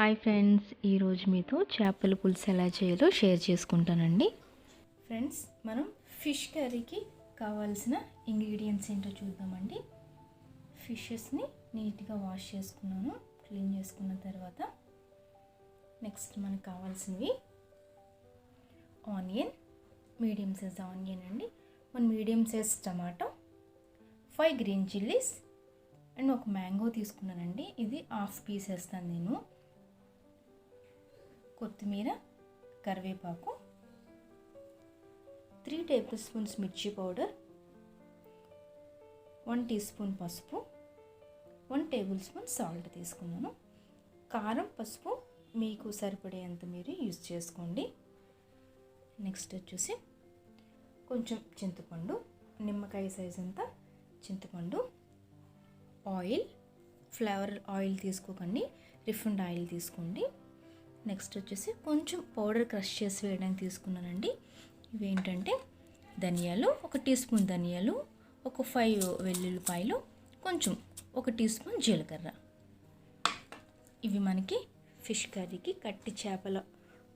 Hi friends, ఈరోజు మీతో చేపల పులుసు ఎలా చేయాలో షేర్ చేసుకుంటానండి. ఫ్రెండ్స్, మనం ఫిష్ కర్రీకి కావాల్సిన ఇంగ్రీడియంట్స్ ఏంటో చూద్దామండి. ఫిషెస్ని నీట్గా వాష్ చేసుకున్నాను, క్లీన్ చేసుకున్న తర్వాత నెక్స్ట్ మనకు కావాల్సినవి ఆనియన్, మీడియం సైజ్ ఆనియన్ అండి, 1 medium size tomato, 5 green chillies and ఒక మ్యాంగో తీసుకున్నానండి. ఇది హాఫ్ పీస్ వేస్తాను నేను. కొత్తిమీర, కరివేపాకు, 3 టేబుల్ స్పూన్స్ మిర్చి పౌడర్, 1 టీ స్పూన్ పసుపు, 1 టేబుల్ స్పూన్ సాల్ట్ తీసుకున్నాను. కారం, పసుపు మీకు సరిపడేంత మీరు యూజ్ చేసుకోండి. నెక్స్ట్ వచ్చేసి కొంచెం చింతపండు, నిమ్మకాయ సైజ్ అంతా చింతపండు, ఆయిల్, ఫ్లేవర్ ఆయిల్ తీసుకోకండి, రిఫైండ్ ఆయిల్ తీసుకోండి. నెక్స్ట్ వచ్చేసి కొంచెం పౌడర్ క్రష్ చేసి వేయడానికి తీసుకున్నానండి. ఇవేంటంటే ధనియాలు, 1 టీ స్పూన్ ధనియాలు, ఒక 5 వెల్లుల్లిపాయలు, కొంచెం 1 టీ స్పూన్ జీలకర్ర. ఇవి మనకి ఫిష్ కర్రీకి, కట్టి చేపల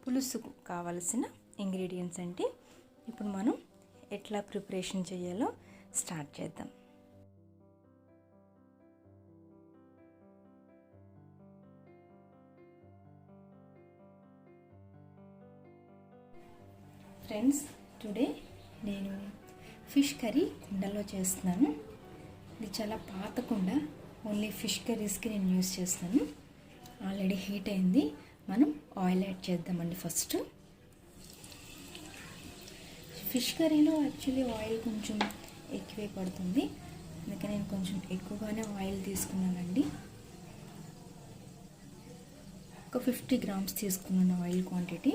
పులుసుకు కావలసిన ఇంగ్రీడియంట్స్ అంటే. ఇప్పుడు మనం ఎట్లా ప్రిపరేషన్ చేయాలో స్టార్ట్ చేద్దాం. ఫ్రెండ్స్, టుడే నేను ఫిష్ కర్రీ కుండలో చేస్తున్నాను. ఇది చాలా పాత కుండ, ఓన్లీ ఫిష్ కర్రీస్కి నేను యూజ్ చేస్తాను. ఆల్రెడీ హీట్ అయింది. మనం ఆయిల్ యాడ్ చేద్దామండి. ఫస్ట్ ఫిష్ కర్రీలో యాక్చువల్లీ ఆయిల్ కొంచెం ఎక్కువే పడుతుంది, అందుకని నేను కొంచెం ఎక్కువగానే ఆయిల్ తీసుకున్నానండి. ఒక 50 గ్రామ్స్ తీసుకున్నాను ఆయిల్ క్వాంటిటీ.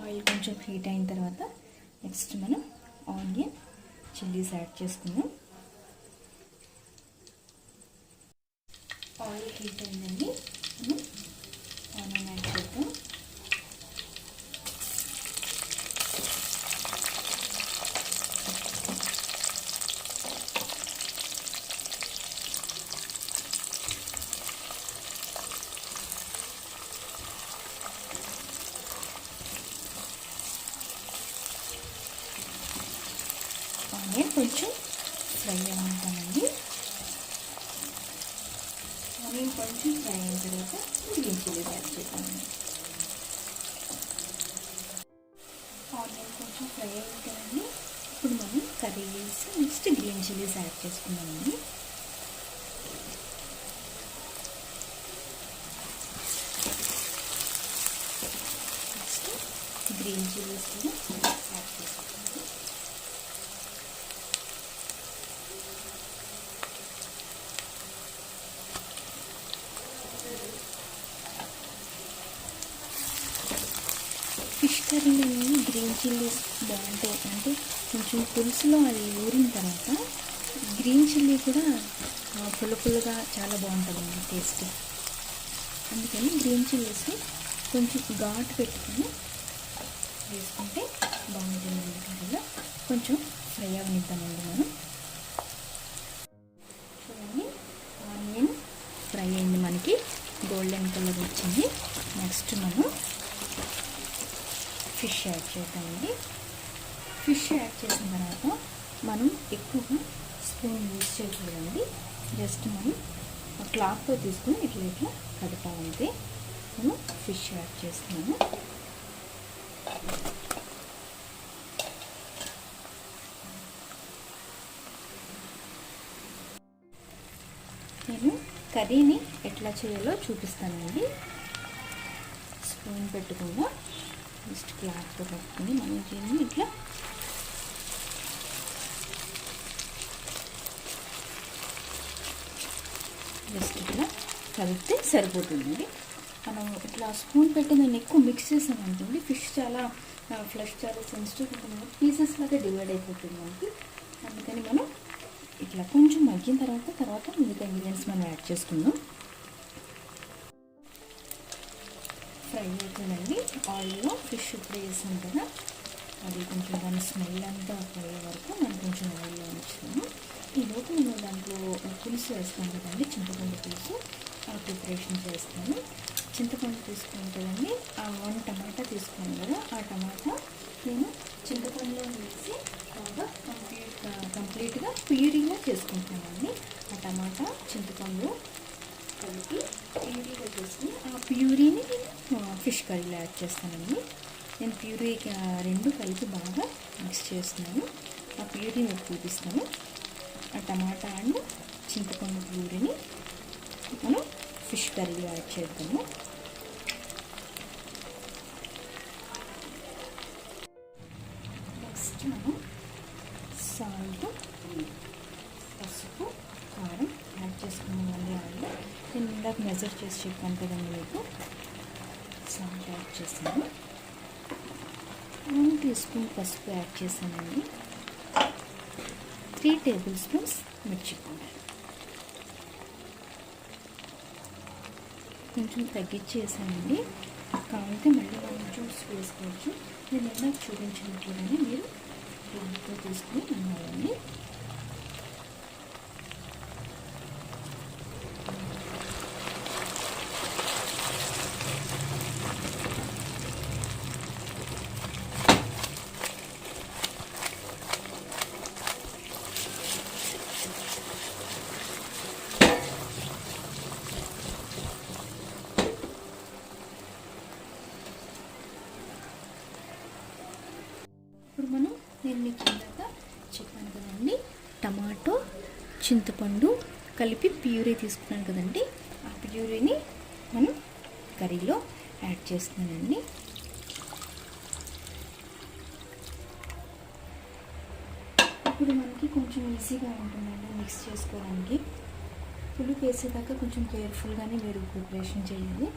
ఆయిల్ కొంచెం హీట్ అయిన తర్వాత నెక్స్ట్ మనం ఆనియన్, చిల్లీస్ యాడ్ చేసుకుందాం. ఆయిల్ హీట్ అయిందండి, మనం ఆనియన్ యాడ్ చేద్దాం. ఆనియన్ కొంచెం ఫ్రై అవ్వమంటానండి. ఆనియన్ కొంచెం ఫ్రై అయిన తర్వాత గ్రీన్ చిల్లీస్ యాడ్ చేద్దామండి. ఆనియన్ కొంచెం ఫ్రై అయింది కదండి, ఇప్పుడు మనం కర్రీ వేసి నెక్స్ట్ గ్రీన్ చిల్లీస్ యాడ్ చేసుకుందామండి. నెక్స్ట్ గ్రీన్ చిల్లీస్ కూడా యాడ్ చేసుకుందాం. ఫిష్ కర్రీలో గ్రీన్ చిల్లీస్ బాగుంటాయి, అంటే కొంచెం పులుసులో అది ఊరిన తర్వాత గ్రీన్ చిల్లీ కూడా పుల్లగా చాలా బాగుంటుందండి టేస్ట్. అందుకని గ్రీన్ చిల్లీస్ కొంచెం ఘాటు పెట్టుకొని వేసుకుంటే బాగుంటుందండి. కర్రీలో కొంచెం ఫ్రై అవనిద్దామండి మనం. చూడండి, ఆనియన్ ఫ్రై అయింది, మనకి గోల్డెన్ కలర్ వచ్చింది. నెక్స్ట్ మనం ఫిష్ యాడ్ చేద్దామండి. ఫిష్ యాడ్ చేసిన తర్వాత మనం ఎక్కువగా స్పూన్ యూజ్ చేయకూడదండి. జస్ట్ మనం క్లాత్తో తీసుకొని ఇట్లా ఇట్లా కడతామంటే. నేను ఫిష్ యాడ్ చేస్తున్నాను. నేను కర్రీని ఎట్లా చేయాలో చూపిస్తానండి. స్పూన్ పెట్టకుండా జస్ట్ క్లాత్తో పట్టుకుని మనం దీన్ని ఇట్లా జస్ట్ ఇట్లా కలిపితే సరిపోతుందండి. మనం ఇట్లా స్పూన్ పెట్టి దాన్ని ఎక్కువ మిక్స్ చేసామనుకోండి, ఫిష్ చాలా ఫ్లెష్ చాలా సెన్సిటివ్ ఉంటుంది, పీసెస్ లాగా డివైడ్ అయిపోతుంది మనకి. అందుకని మనం ఇట్లా కొంచెం మగ్గిన తర్వాత మిగతా ఇంగ్రీడియంట్స్ మనం యాడ్ చేసుకుందాం. ఫ్రై అవుతుందండి ఆయిల్లో. ఫిష్ ఇప్పుడు వేసాం కదా, అది కొంచెం దాని స్మెల్ అంతా పోయే వరకు మనం కొంచెం ఆయిల్లో ఉంచుతాము. ఈలోపు నేను దాంట్లో పులుసు వేస్తాను కదండి, చింతపండు పులుసు ప్రిపరేషన్ చేస్తాను. చింతపండు తీసుకుని కదండి, 1 టమాటా తీసుకున్నాను కదా, ఆ టమాటా నేను చింతపండులో వేసి బాగా కంప్లీట్గా ప్యూరీగా చేసుకుంటానండి. ఆ టమాటా చింతపండు కలిపి ప్యూరీగా చేసుకుని ఆ ప్యూరీని ఫిష్ కర్రీలో యాడ్ చేస్తానండి. నేను ప్యూరీ 2 కలిపి బాగా మిక్స్ చేస్తున్నాను. ఆ ప్యూరీ మీకు చూపిస్తాను. ఆ టమాటా అండ్ చింతపండు ప్యూరీని మనం ఫిష్ కర్రీలో యాడ్ చేద్దాము. నెక్స్ట్ మనం సాల్ట్, పసుపు, కారం యాడ్ చేసుకున్నామండి. ఆయిల్ నేను ఇందాక మెజర్ చేసి చెప్పాను కదండి మీకు. సాల్ట్ యాడ్ చేసాను, 1 టీ స్పూన్ పసుపు యాడ్ చేశానండి, 3 టేబుల్ స్పూన్స్ మిర్చి పౌడర్, కొంచెం తగ్గించేసానండి. కావాలంటే మళ్ళీ మనం జ్యూస్ వేసుకోవచ్చు. నేను ఇందాక చూపించినట్లుగానే మీరు ప్లాంట్తో తీసుకుని అన్నారండి. ఇప్పుడు నేను మీకు ఇందాక చెప్పాను కదండి, టమాటో చింతపండు కలిపి ప్యూరీ తీసుకున్నాను కదండి, ఆ ప్యూరీని మనం కర్రీలో యాడ్ చేస్తున్నానండి. ఇప్పుడు మనకి కొంచెం ఈజీగా ఉంటుందండి మిక్స్ చేసుకోవడానికి. పులుపు వేసేదాకా కొంచెం కేర్ఫుల్గానే మీరు ప్రిపరేషన్ చేయాలి.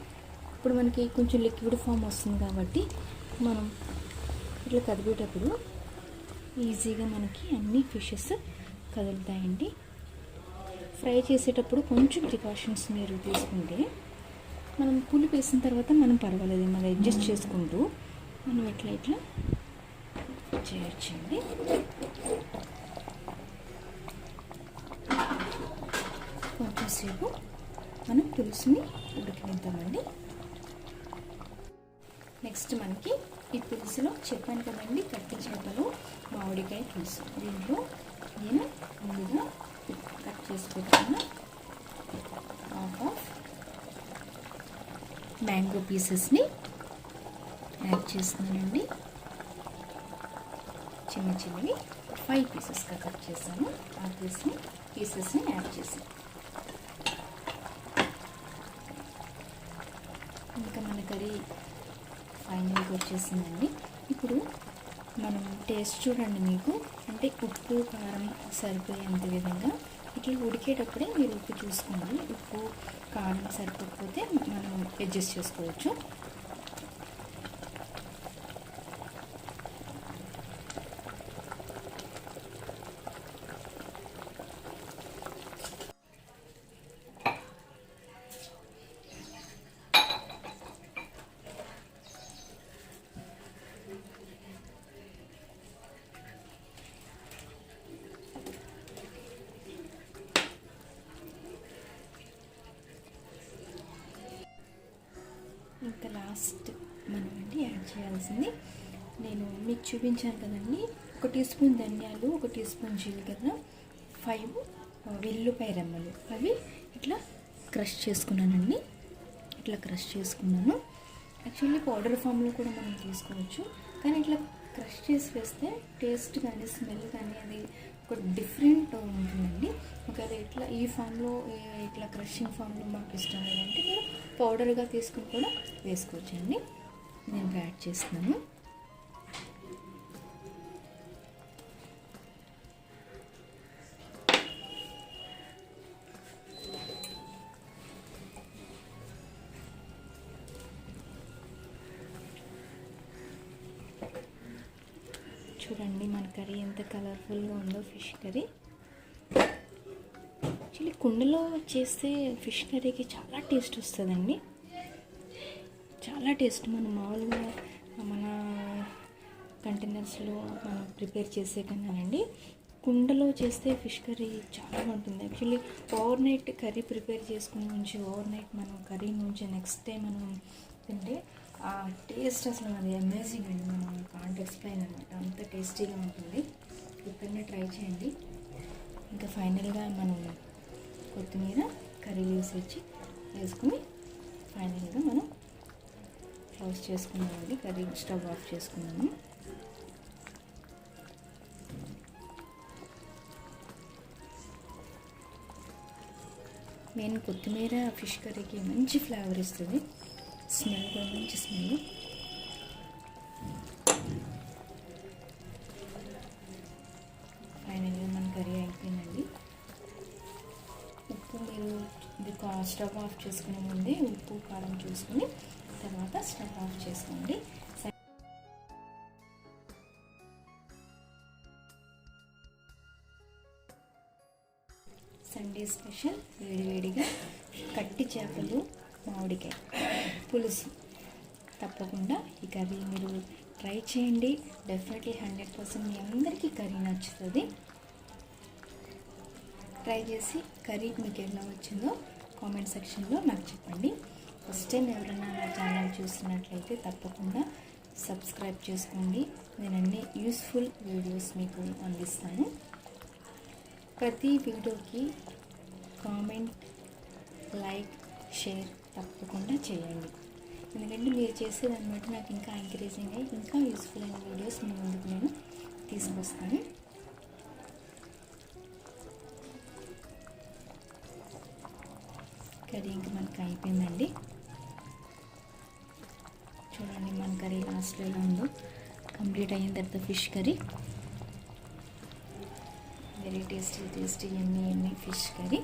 ఇప్పుడు మనకి కొంచెం లిక్విడ్ ఫామ్ వస్తుంది కాబట్టి మనం ఇట్లా కదిపేటప్పుడు ఈజీగా మనకి అన్ని ఫిషెస్ కదులుతాయండి. ఫ్రై చేసేటప్పుడు కొంచెం ప్రికాషన్స్ మీరు తీసుకుంటే మనం పులుపు వేసిన తర్వాత మనం పర్వాలేదు, మనం అడ్జస్ట్ చేసుకుంటూ మనం ఇట్లా చేయొచ్చండి. కొంచెంసేపు మనం పులుసుని ఉడకనిద్దామండి. నెక్స్ట్ మనకి ఈ పులుసులో చెప్పాను కదండి, కట్టి చేపలు మామిడికాయ పులుసు. దీంట్లో నేను ముందుగా కట్ చేసి పెట్టుకున్న హాఫ్ మ్యాంగో పీసెస్ని యాడ్ చేస్తున్నానండి. చిన్నవి 5 పీసెస్గా కట్ చేశాను. ఆ పీసెస్ని యాడ్ చేశాను. ఇంకా మన కర్రీ ఫైనల్గా వచ్చేసిందండి. ఇప్పుడు మనం టేస్ట్ చూడండి, మీకు అంటే ఉప్పు కారం సరిపోయేంత విధంగా ఇట్లా ఉడికేటప్పుడే మీరు ఉప్పు చూసుకోండి. ఉప్పు కారం సరిపోకపోతే మనం అడ్జస్ట్ చేసుకోవచ్చు. ఇంకా లాస్ట్ మనం యాడ్ చేయాల్సింది, నేను మీకు చూపించాను కదండి, 1 టీ స్పూన్ ధనియాలు, 1 టీ స్పూన్ జీలకర్ర, 5 వెల్లుల్లిపాయ రెమ్మలు, అవి ఇట్లా క్రష్ చేసుకున్నానండి. ఇట్లా క్రష్ చేసుకున్నాను. యాక్చువల్లీ పౌడర్ ఫామ్లో కూడా మనం తీసుకోవచ్చు, కానీ ఇట్లా క్రష్ చేసి వేస్తే టేస్ట్ కానీ స్మెల్ కానీ అది ఒక డిఫరెంట్ ఉంటుందండి. ఒకవేళ ఇట్లా ఈ ఫామ్లో ఇట్లా క్రషింగ్ ఫామ్లో మాకు ఇష్టం లేదంటే మీరు పౌడర్గా తీసుకుని కూడా వేసుకోవచ్చండి. నేను యాడ్ చేస్తున్నాను. చూడండి మన కర్రీ ఎంత కలర్ఫుల్గా ఉందో, ఫిష్ కర్రీ. యాక్చువల్లీ కుండలో చేస్తే ఫిష్ కర్రీకి చాలా టేస్ట్ వస్తుందండి, చాలా టేస్ట్. మనం మామూలుగా మన కంటైనర్స్లో మనం ప్రిపేర్ చేసే కన్నానండి కుండలో చేస్తే ఫిష్ కర్రీ చాలా బాగుంటుంది. Actually over night curry prepare చేసుకుని ఉంచి ఓవర్ నైట్ మనం కర్రీ నుంచి నెక్స్ట్ డే మనం తింటే ఆ టేస్ట్ అసలు అది అమేజింగ్ అండి. మనం కాంట్ ఎక్స్ప్లెయిన్ అనమాట, అంత టేస్టీగా ఉంటుంది. ఎప్పుడైనా ట్రై చేయండి. ఇంకా ఫైనల్గా మనం కొత్తిమీర కర్రీ లీవ్స్ వేసుకుని ఫైనల్గా మనం క్లోజ్ చేసుకున్నామండి. కర్రీ స్టవ్ ఆఫ్ చేసుకున్నాము. మెయిన్ కొత్తిమీర ఫిష్ కర్రీకి మంచి ఫ్లేవర్ ఇస్తుంది. స్మెల్ కూడా మంచి స్మెల్. ఫైనల్గా మన కర్రీ అయిపోయిందండి. ఉప్పు మీరు ఇది స్టవ్ ఆఫ్ చేసుకునే ముందే ఉప్పు కారం చూసుకొని తర్వాత స్టవ్ ఆఫ్ చేసుకోండి. సండే స్పెషల్ వేడివేడిగా కట్టి చేపలు మామిడికాయ పులుసు. తప్పకుండా ఈ కర్రీ మీరు ట్రై చేయండి. డెఫినెట్లీ 100% మీ అందరికీ కర్రీ నచ్చుతుంది. ట్రై చేసి కర్రీ మీకు ఎలా వచ్చిందో కామెంట్ సెక్షన్లో నాకు చెప్పండి. ఫస్ట్ టైం ఎవరైనా నా ఛానల్ చూస్తున్నట్లయితే తప్పకుండా సబ్స్క్రైబ్ చేసుకోండి. నేను అన్ని యూస్ఫుల్ వీడియోస్ మీకు అందిస్తాను. ప్రతి వీడియోకి కామెంట్, లైక్, షేర్ తప్పకుండా చేయండి. ఎందుకంటే మీరు చేసేదాన్ని బట్టి నాకు ఇంకా ఎంకరేజింగ్ అయ్యి ఇంకా యూస్ఫుల్ అయిన వీడియోస్ మీ ముందుకు నేను తీసుకొస్తాను. కర్రీ ఇంకా మనకు అయిపోయిందండి. చూడండి మన కర్రీ లాస్ట్లో ఎలా ఉందో. కంప్లీట్ అయిన తర్వాత fish curry very tasty Emmy fish curry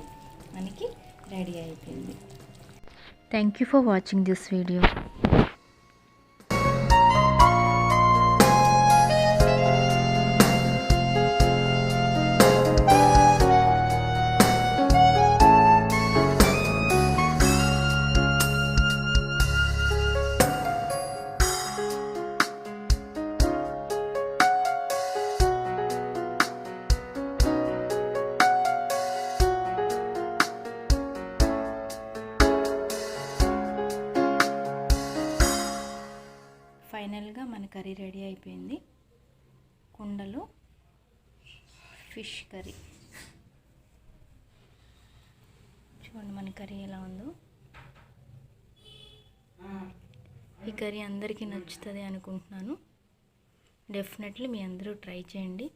మనకి రెడీ అయిపోయింది. Thank you for watching this video. ఫైనల్గా మన కర్రీ రెడీ అయిపోయింది. కుండలో ఫిష్ కర్రీ. చూడండి మన కర్రీ ఎలా ఉందో. ఈ కర్రీ అందరికీ నచ్చుతుంది అనుకుంటున్నాను. డెఫినెట్లీ మీ అందరూ ట్రై చేయండి.